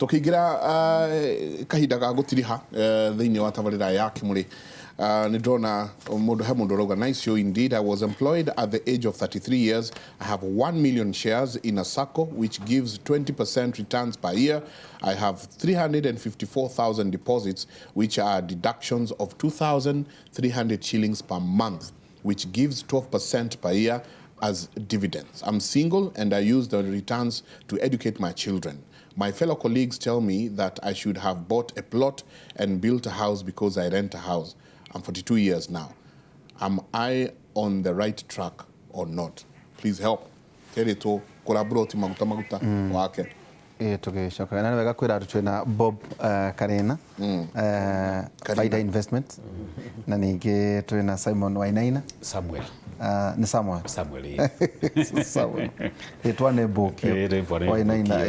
Tukigira kahinda ga gutiriha thiini wa tabarira ya Kimuri ni ndona mundu he mundu roga nice. Indeed, I was employed at the age of 33 years. I have 1 million shares in a SACCO which gives 20% returns per year. I have 354,000 deposits which are deductions of 2,300 shillings per month, which gives 12% per year as dividends. I'm single and I use the returns to educate my children. My fellow colleagues tell me that I should have bought a plot and built a house because I rent a house. I'm 42 years now. Am I on the right track or not? Please help. Tere to collaborate maguta wake. Tugishoka na wega kwira twina Bob Karena Faida Investment na ningi twina Simon Wainaina Samuel ni Samuel Samuel etwane boki Wainaina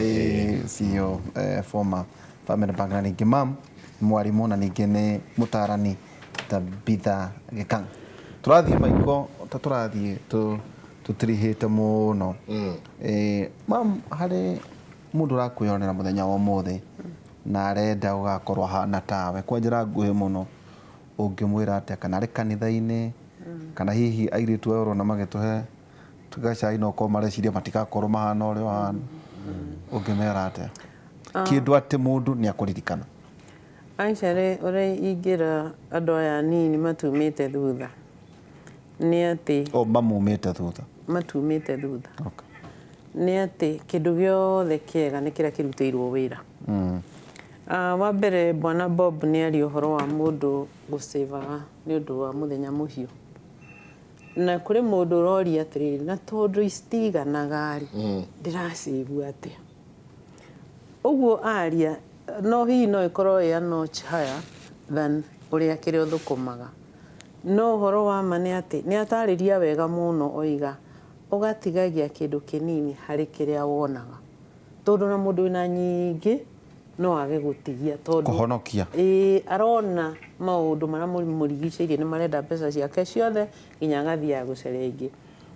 CEO former family bank na ningi mam mwarimu na ningi ni mutarani tabitha gikang turathie maiko turathie tutirihite muno mam hari mundu rakwiyonera muthenya wa mothe na arenda ugakorwa hana tawe kwa njira nguhi muno ungimwira ati kana ri kanitha-ini kana hihi airitu urona magituhe tugacai no ko mareciria matigakorwo mahana uri hana ungimera ati kindu ati mundu ni akuririkana aicare uri ingira andu aya nini matumite thutha ni ati mamumite thutha okay. Ni ati kindu giothe kiega ni kira kirutĩirwo wĩra wa mbere bwana Bob ni ari uhoro wa mundu gucevaga ni undu wa muthenya muhiu na kuri mundu uroria atiriri na tondu istiganaga ri ndiracivu atia uguo aria no hihi no ikorwo ya notch higher than uria kiri uthukumaga no uhoro wa ma ni ati ni atariria wega muno oiga ugatigagia kindu kinini hari kiria wonaga tondu na mundu wina nyingi no age gutigia tondu kuhonokia arona maundu maria murigiceirie ni marenda mbeca ciake ciothe nginya gathia gucera ingi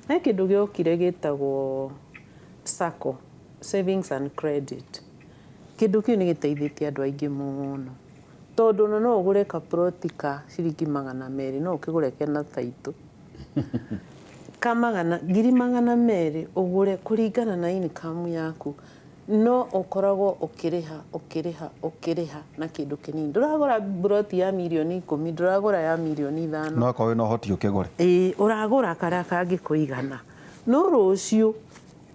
he kindu giokire gitagwo SACCO, savings and credit. Kindu kiu ni giteithitie andu aingi muno tondu no ugure ka protika ciringi 200 no ukigure kena taitu kamagana ngiri 200 ugure kuringana na income yaku no ukoragwo ukiriha na kindu kinini nduragura broti ya milioni 10 nduragura ya milioni 5 no kwa no hoti ukigure uragura karia kangi kuigana no rucio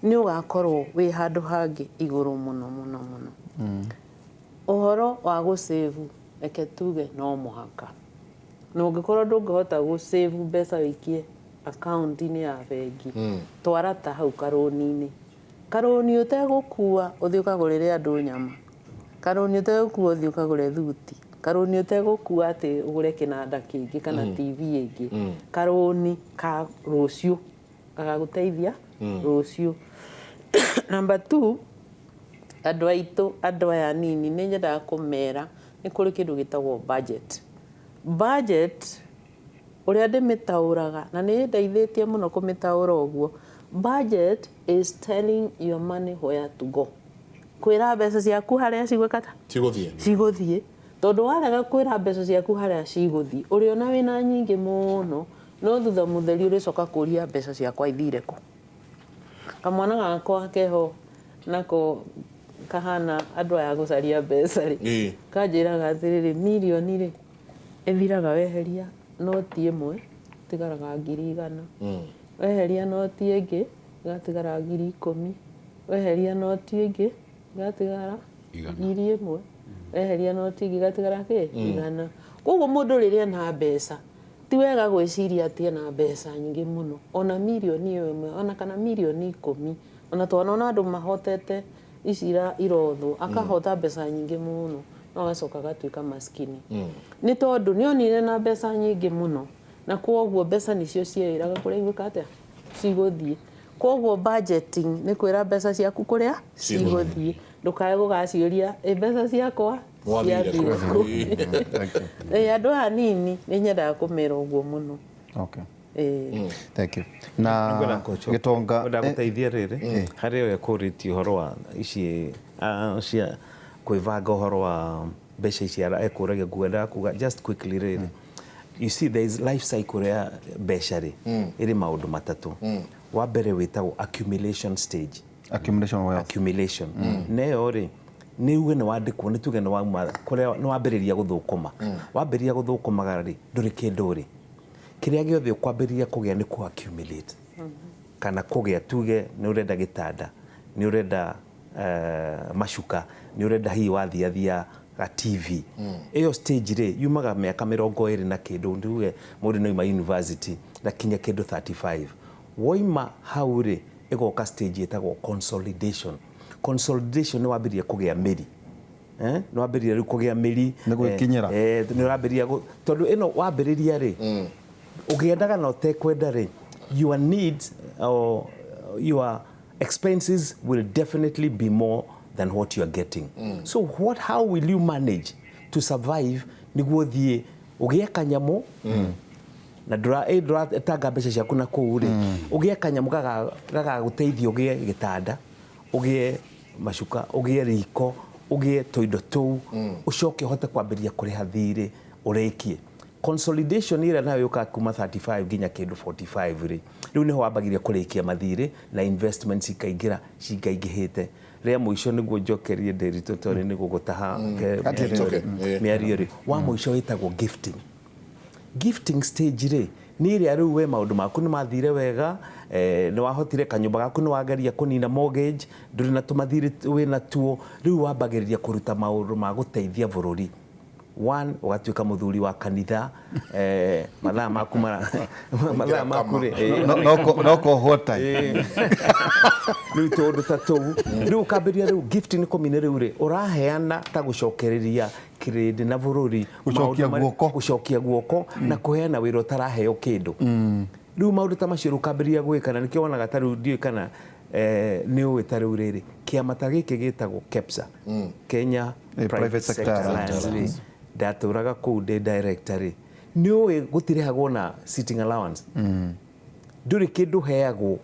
ni ugakorwo wi handu hangi iguru muno uhoro wa gusave eke tuge no muhaka no ungikorwo ndungihota gusave mbeca wikie account ni ya bengi twara ta hau karoni utegukua uthi ukagurire andu nyama karoni utegukua uthi ukagure thuti karoni utegukua ati ugure kinanda kingi kana TV ingi karoni ka rucio agaguteithia rucio number 2 andu aya nini ni nyenda kumera ni kuri kindu gitagwo budget uria ndimitauraga na ni ndeithitie muno kumitaura uguo. Budget is telling your money where to go. Kwira mbeca ciaku haria cigwikata ciguthie tondu warega kwira mbeca ciaku haria ciguthie uri ona wina nyingi muno no thutha mutheri uricoka kuria mbeca ciakwa ithire ku kamwana gakwa keho nako kahana andu aya gucaria mbeca ri kanjiraga atiriri milioni ri ithiraga weheria noti imwe tigaraga 100,000 weheria noti ingi gatigara 10,000 weheria noti ingi gatigara 1,000 weheria noti ingi gatigara 100 koguo mundu riria na mbeca ti wega gwiciria atie na mbeca nyingi muno ona milioni imwe ona kana milioni 10 ona twana andu mahotete icira irotho akahota mbeca nyingi muno no agacoka gatuika maskini ni tondu ni onire na mbeca nyingi muno na koguo mbeca nicio ciiraga kuria igwikate ciguthie koguo budgeting ni kwira mbeca ciaku kuria ciguthie ndukae gugaciuria mbeca ciakwa andu anini ni nyendaga kumera uguo muno. Okay. Thank you. Na gitonga ndaguteithia riri hari we kuriti horo wa ici cia kwivanga horo wa besha iciara ekuragia gwenda kuga just quickly really. You see there is life cycle ya besha ri iri maundu matatu. Wa mbere witagwo accumulation stage. Accumulation wealth. Accumulation. Neyo ri ni uge ni wandikwo ni tuge ni wa kuria ni wambiriria guthukuma. Wambiriria guthukuma ri nduri kindu ri. Kiria giothe ukwambiriria kugia ni ku accumulate. Kana kugia tuge ni urenda gitanda, ni urenda mashuka, ni urenda hii wathiathia ga TV. Eyo stage ri yumaga miaka 20 na kindu nduge mundu no ima university na kinya kindu 35. Woima hau ri igoka stage etagwo consolidation. Consolidation ni wambiria kugia miri. No wambiria ri kugia miri ni gwikinyira. Ni wambiria tondu ino wambiriria ri ugiendaga no tekwenda ri your needs or your expenses will definitely be more than what you are getting. So how will you manage to survive niguo thie ugie kanyamu na dra tanga mbeca ciaku na kuu ri ugie kanyamu gaga guteithia ugie gitanda ugie mashuka ugie riko ugie toindo tu ucoke hote kwambiria kuriha thiri urekie. Consolidation ira nayo yoka kuma 35 ginya kindu 45 ri riu niho wambagiria kurikia mathiri na investments ikaingira cingaingihite ria muico niguo njokerie ndirito tori niguo gutaha miario ri wa muico witagwo gifting. Gifting stage ri ni ria riu we maundu maku ni mathire wega ni wahotire kanyumba gaku ni wageria kunina mortgage nduri na tumathiri wina tuo riu wambagiriria kuruta maundu ma guteithia bururi. One ugatuika muthuri wa kanitha mathaa maku ri no hota riu tondu tatu riu kambiria riu gift ni komine riu ri uraheana ta gucokereria kirindi na bururi gucokia guoko na kuheana wira utaraheo kindu riu maundu ta macio rukambiria gwikana nikio wonaga ta riu ndio kana ni uwita riu riri kiama ta giki gitagwo KEPSA Kenya Private Sector Alliance ndaturaga kuu de directory ni uwe gutirehagwo na sitting allowance nduri kindu heagwo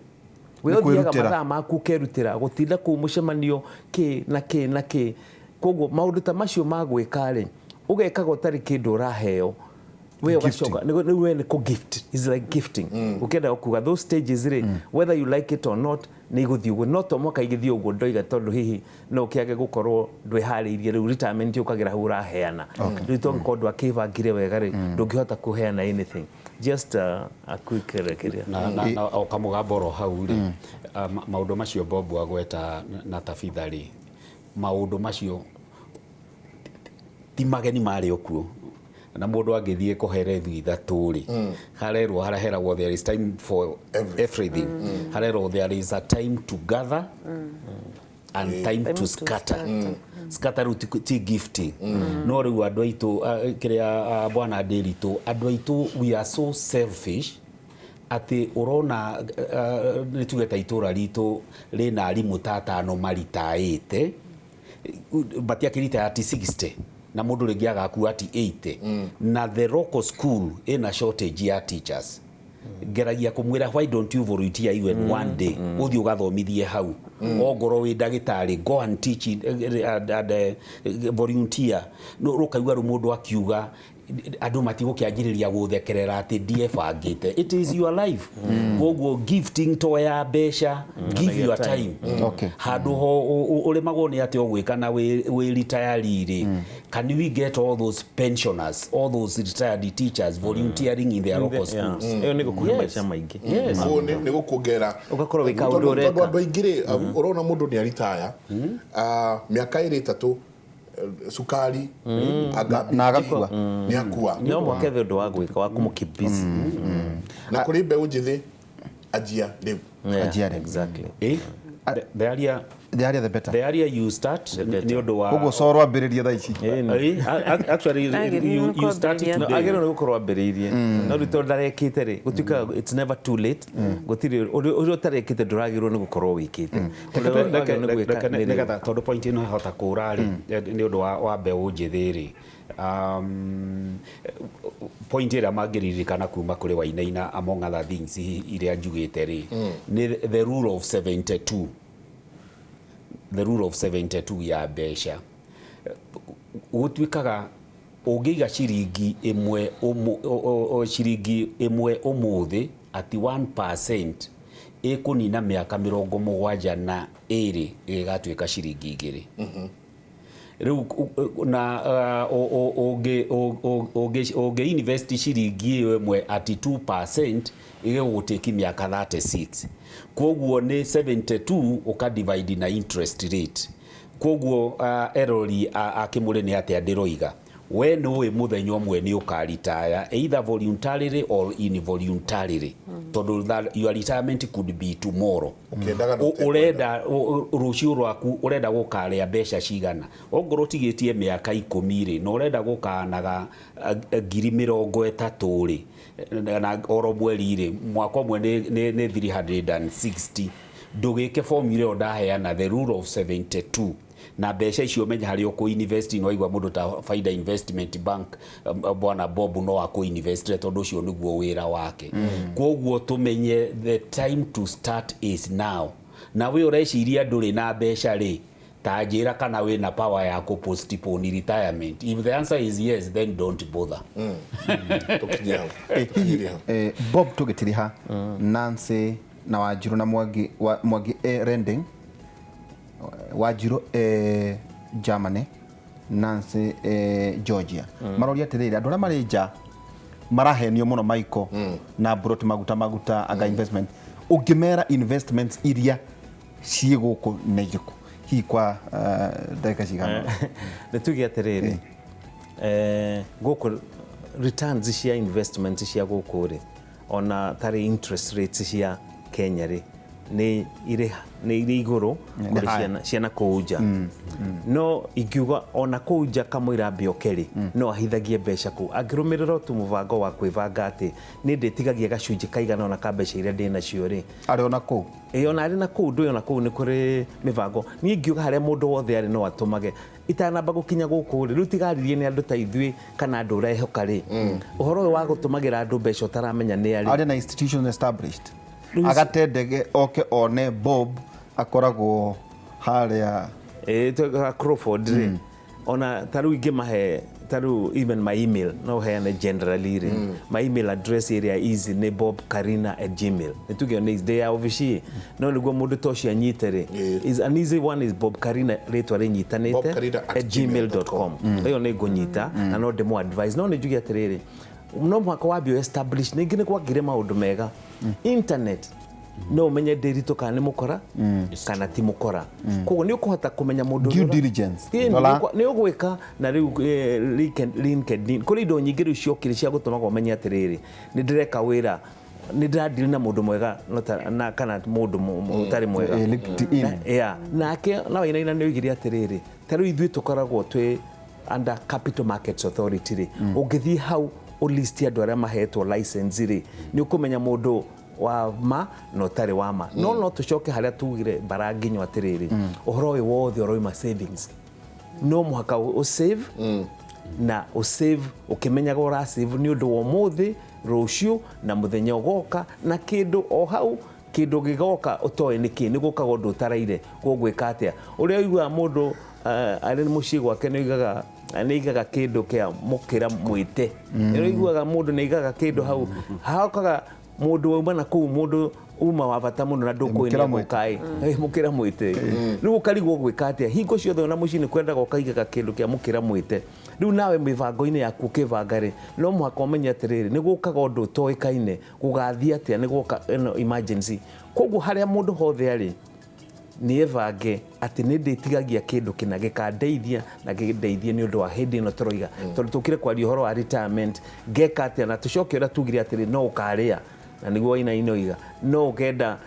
we othiaga mathaa maku kerutira gutinda kuu mucemanio ki na ki koguo maundu ta macio magwika ri ugekaga utari kindu uraheo we ugacoka ni we ni ku gift is like gifting ukenda okuga those stages ri whether you like it or not ni guthii uguo no to mwaka igithii uguo ndoiga tondu hihi no kiage gukorwo ndwihariirie riu retirement ukagira hu uraheana riu to nkondu akivangire wega ri ndungihota kuheana anything just a quick rekiria na okamugamboro hau ri maundu macio bobu agweta na tabitha ri maundu macio ti mageni mari okuo na mundu angithie kuhere thu ithatu ri harerwo haraheragwo there is time for everything harerwo there is a time to gather and time to scatter scatter ti gifting no riu andu aitu kiria bwana ndiritu andu aitu we are so selfish ati urona nitugeta itura ritu rina arimu tatano maritaite batiakirita ati 60 na mundu ringi agaku ati 80 na the local school ina shortage ya teachers geragia kumwira why don't you volunteer even one day uthi ugathomithie hau ongoro wi ndagitari go and teach volunteer no rukaigwa ru mundu akiuga andu matigukianjiriria guthekerera ati DF angite it is your life gogo gifting to ya besha give your time handu ho ulemagwo ni ati ogwika na we retire ri can we get all those pensioners all those retired teachers volunteering in their local schools eyo ni gukuhe maisha maingi ni gukugera ugakorwo wika undu ureka andu aingire urona mundu ni retire miaka 3 sukari na agakua ni akua no mwakethe ndu wa gwika wa kumukibisi na kuri mbeũ njithi ajia riu exactly the earlier the better. The earlier you start, ni undu wa ugo sorwa ambiririe tha ici. Actually you start it today. Agero no gukorwa ambiririe. No rito ndarekite ri gutuka it's never too late. Gutiri uri tarekite nduragirwo ni gukorwo wikite. Nega tondu point ino hota kurari ni undu wa mbeũ njithi ri. Point ira magiririkana kuma kuri Wainaina among other things iria njugite ri ni the rule of 72. The rule of 72 ya besha gutwikaga ungiga ciringi imwe umuthi ati 1% ikunina miaka 72 igatwika ciringi 2. Riu na oge invest ciringi imwe ati 2% igegutiki miaka 36. Koguo ni 72 uka divide na interest rate. Koguo erori akimure ni ati ndiroiga we no we muthenya umwe ni ukaritaya either voluntarily or involuntarily. Tondu your retirement could be tomorrow. Urenda rucio rwaku urenda gukaria mbeca cigana ongoro tigitie miaka 10 ri no urenda gukanaga 30,030 ri na oro mweri ri mwaka umwe ni 360. Ndugike formula ndaheana the rule of 72 na mbeca icio menya hari uko invest no igwa mundu ta Faida Investment Bank bwana Bob no ako invest tondu cio niguo wira wake. Koguo tumenye the time to start is now. Na we ureciria nduri na mbeca ri tajira kana we na power ya ku postpone retirement. If the answer is yes, then don't bother. Bob tugitiriha Nancy na Wanjiru na Mwangi rending Wanjiru Germany, Nancy Georgia. Maroria tirira andu aria mari nja marahenio muno Michael na brot maguta aga investment. Ungimera investments iria cie guku negiku hi kwa ndagika cigana nitugi atiriri guku returns cia investments cia guku ri ona tari interest rates cia Kenya ri ni ire iguru kuri ciana kuja no ikiuga ona kuja kamwira biokeri no ahithagie mbeca ku angirumirira tu mubango wa kwivanga ati ni nditigagia gacunji kaigana ona ka mbeca iria ndina cio ri ari ona ku ona ari na ku ndu ona ku ni kuri mibango ni ingiuga haria mundu wothe ari no atumage itanamba gukinya guku ri rutigaririe ni andu ta ithui kana andu rehoka ri uhoro wa gutumagira andu mbeca utaramenya ni ari na institution established agatendege oke one Bob akoragwo haria Crawford ona taru ingimahe taru even my email no heane generally my email address area is ni bobkarina@gmail nituge next day office no niguo mundu toshi anyitere is an easy one is bobkarina retwa renyitanite @gmail.com iyo ni gunyita na no demo advice no nijuge atiriri no mwaka wa bio establish ningi ni kwagire maundu mega internet no menye derito kana mukora kana ti mukora koguo ni ukuhota kumenya mundu due diligence ni ugwika na riu LinkedIn kuri indo nyingi riu ciokire cia gutuma kumenya atiriri ni ndireka wira ni ndadili na mundu mwega na kana mundu mutari mwega nake na waina ni ugiri atiriri taru ithui tukoragwo twi under Capital Markets Authority ri ungithii hau o list ya dwara mahetwo license ri ni ukumenya mundu wa ma no tari wa ma no tucoke haria tugire baranginyo atiriri uhoro we wothe oroima savings no muhaka o save na o save ukimenyaga ora save ni undu wa muthi rucio na muthenya ugoka na kindu o hau kindu gigoka utoe niki ni gukaga undu utaraire gugwika atia uria igua mundu ari mucii gwake ni igaga anigaga kindu kia mukira mwite ni iguaga mundu ni igaga kindu hau hakaga mundu uma na ku mundu uma wa bata muno na ndukwini mukai mukira mwite riu karigwo gwika atia hingo ciothe ona mucini kwenda gukaigaga kindu kia mukira mwite riu nawe mibango-ini yaku kivangari no muhaka umenye atiriri ni gukaga undu utoikaine gugathie atia ni guka emergency koguo haria mundu hothe ari ni evange ati ni nditigagia kindu kina gikandeithia na gideithie ni undu wa hindi no turoiga tondu tukire kwa uhoro wa retirement geka atia na tucoke ura tugire atiri no ukaria na niguo inoiga no genda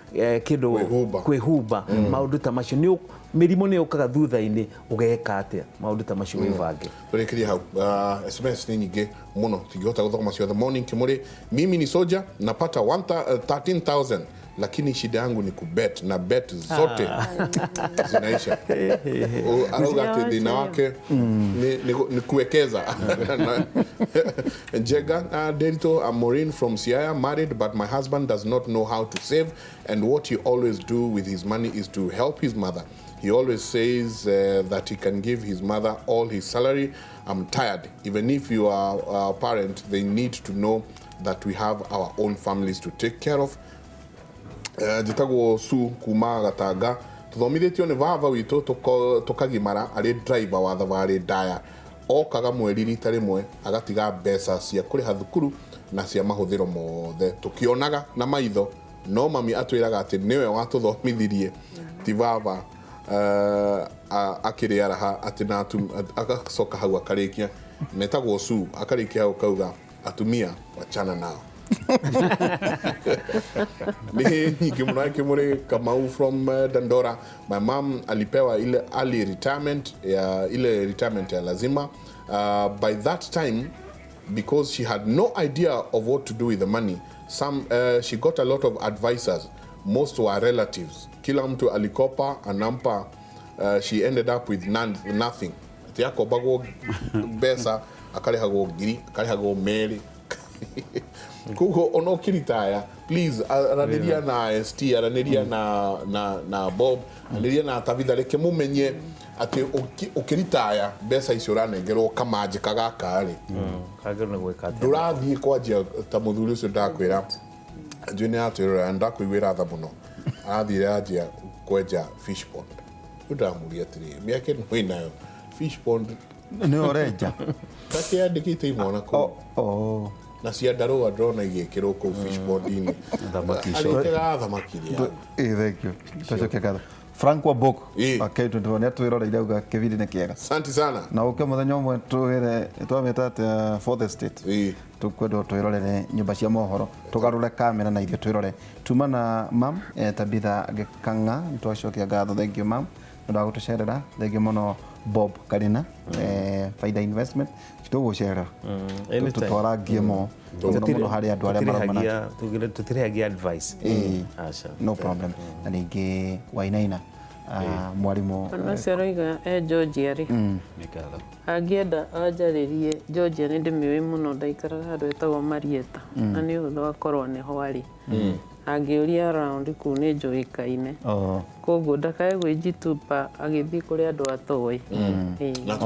kindu kwihumba maundu ta macio ni mirimo ni ukaga thutha-ini ugeka atia maundu ta macio wivange turekerie hau SMS ni nyingi muno tingihota guthoma cio the morning Kimuri mimi ni soja napata 13,000 lakini shida yangu ni kubet na bet zote zinaisha. Arauga ati thina wake ni kuwekeza. Jega Derito, I'm Maureen from Siaya, married but my husband does not know how to save and what he always do with his money is to help his mother. He always says that he can give his mother all his salary. I'm tired. Even if you are a parent, they need to know that we have our own families to take care of. Jitagwo Su kuma Gatanga. Tuthomithitio ni vava witu tukagimara ari driver wa thavari ndaya. Okaga mweri rita rimwe agatiga mbeca cia kuriha thukuru na cia mahuthiro mothe. Tukionaga na maitho no mami atwiraga ati niwe watuthomithirie ti vava akiri araha ati na agacoka hau akarikia metagwo Su akarikia hau kauga atumia wachana nao. Kimuri Kamau from Dandora. My mom alipewa ile early retirement ile retirement ya lazima. By that time, because she had no idea of what to do with the money, she got a lot of advisors. Most were relatives. Kila mtu alikopa anampa. She ended up with nothing. Tiako bago besa akalihago giri akalihago meri. Kuko ono kiritaya, please araniria na ST araniria na Bob araniria na Tavida reke mumenye ati ukiritaya besa icio ranengerwo kamaje kagakari kagero gweka ndurathie kwajia ta muthuri ucio ndakwira njune atwira ndakwira tha muno athire ajia kwenja fish pond ndamuria atiri miake no inayo fish pond ni oreja kake andikite imona ko na cia ndarua drona igikirwo ku fish pond-ini thamaki thank you tocoke gatha Frank Waboko akaitwo ndone atwiroreire auga kivindi ni kiega. Asante sana. Na uke muthenya umwe twameta for the state tukwenda twirorere nyumba cia mohoro tugarure kamera na irio twirore tuma na mam Tabitha Gikanga twacokia ngatho. Thank you mam nda gutucerera. Thank you muno Bob Karina Faida Investment tugucerera tutwaragie mo muno hari andu aria maromana tutirihagia advice no problem. Na ningi wainaina mwarimu ana seroiga Georgia ri nikatha angienda anjaririe Georgia ni ndimiwe muno ndaikaraga handu etagwo Marieta na ni utho akorwo ni hwari angiuria around ku ni njuikaine koguo ndakae gwijitupa agithi kuri andu atoi na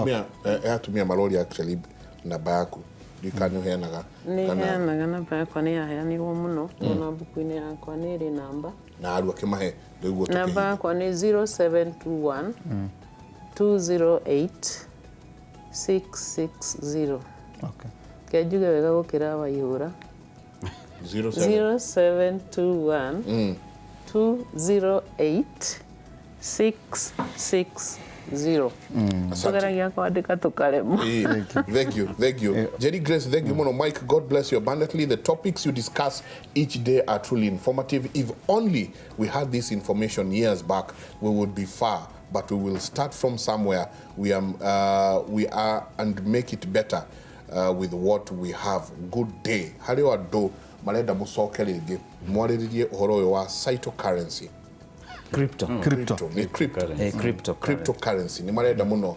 atumia marori actually namba yaku ndikani heanaga heanaga namba yakwa ni yaheanirwo muno na mbuku-ini yakwa ni ri namba na aru akimahe niguo tukihe namba yakwa ni 0721 208 660. Okay. Kejuge wega gukira waihura 0721 208 660. Sogeragia kuandika tukaremo. Thank you. Jerry Grace, thank you mono. Mike, God bless you abundantly. The topics you discuss each day are truly informative. If only we had this information years back, we would be far. But we will start from somewhere. We are and make it better with what we have. Good day. Hari wa do marenda mucoke ringi mwariririe uhoro wa cryptocurrency. Cryptocurrency ni marenda muno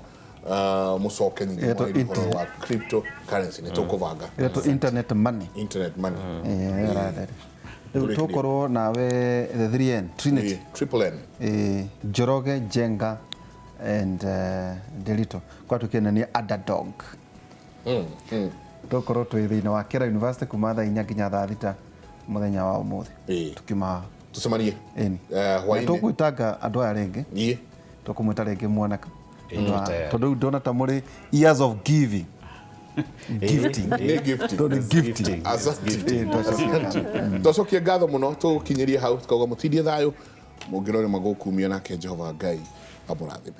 mucoke nyingi uhoro wa cryptocurrency ni tukuvanga internet money tukorwo nawe the 3N Trinity triple N Njoroge, Jenga and Delito kwa tukienania underdog tukorwo twi thina wa Kera University kuma thaa 4 nginya thaa 6 muthenya wa umuthi tukima tusemanie hwaini tukwitaga andu aya ringi tukumwita ringi mwanaka tondu ndona ta muri years of giving gifting asante tocokie ngatho muno tukinyirie hau tukauga mutindie thayo mungirore magukumia nake Jehova Ngai amurathime.